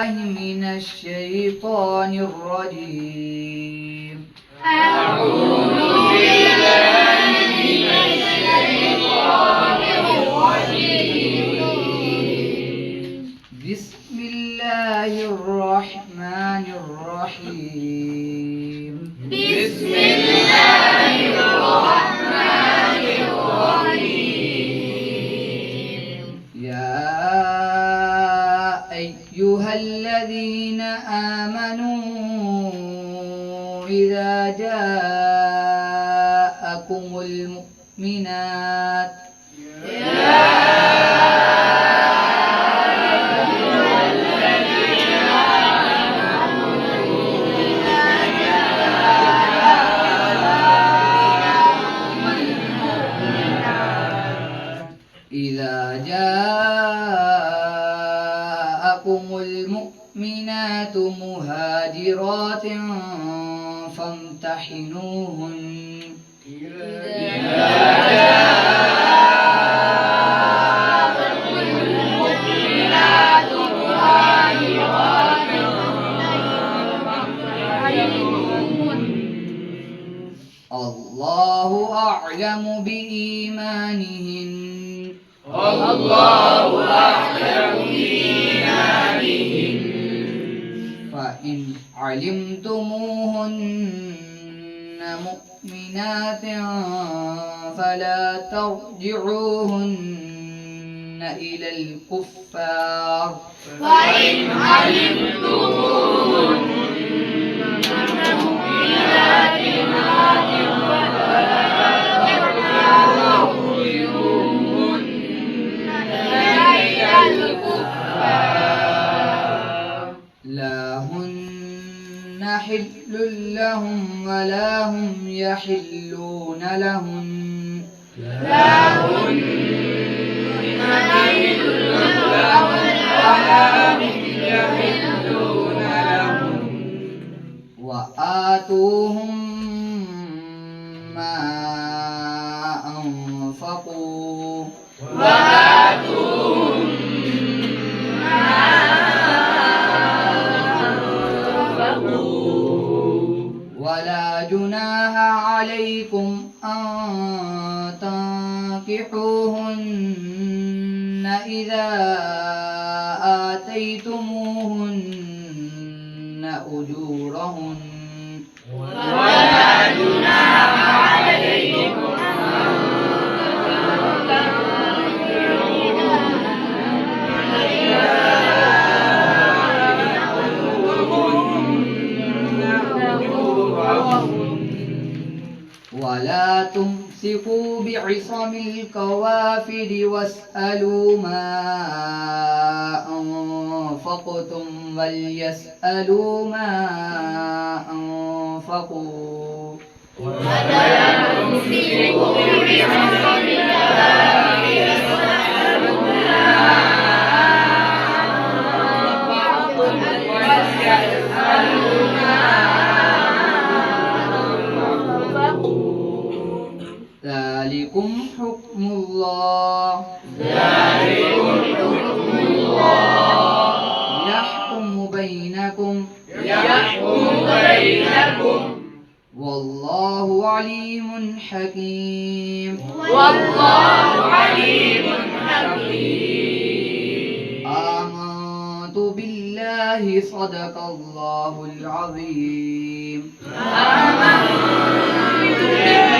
من الشيطان الرجيم. أعوذ بالله من الشيطان الرجيم. بسم الله الرحمن الرحيم. بسم الله الرحمن الرحيم. يا أيها الذين آمنوا إذا جاءكم المؤمنات المؤمنات مهاجرات فامتحنوهن. الله أعلم بإيمانهن. الله أعلم بإيمانهن. فإن علمتموهن مؤمنات فلا ترجعوهن إلى الكفار. فإن علمتموهن مؤمنات لا هن حل لهم ولا هم يحلون لهن. لا هن حل لهم ولا هم يحلون لهم. وآتوهم ما أنفقوا. وآتوهم ولا جناح عليكم أن تنكحوهن إذا آتيتموهن أجورهن. ولا جناح عليكم ولا تمسكوا بعصم الكوافر واسألوا ما أنفقتم وليسألوا ما أنفقوا. ولا تمسكوا بعصم الكوافر واسألوا ما أنفقتم وليسألوا ما ذلكم حكم الله. ذلكم حكم الله. يحكم بينكم. والله عليم حكيم. والله عليم حكيم. آمنت بالله صدق الله العظيم. آمنت بالله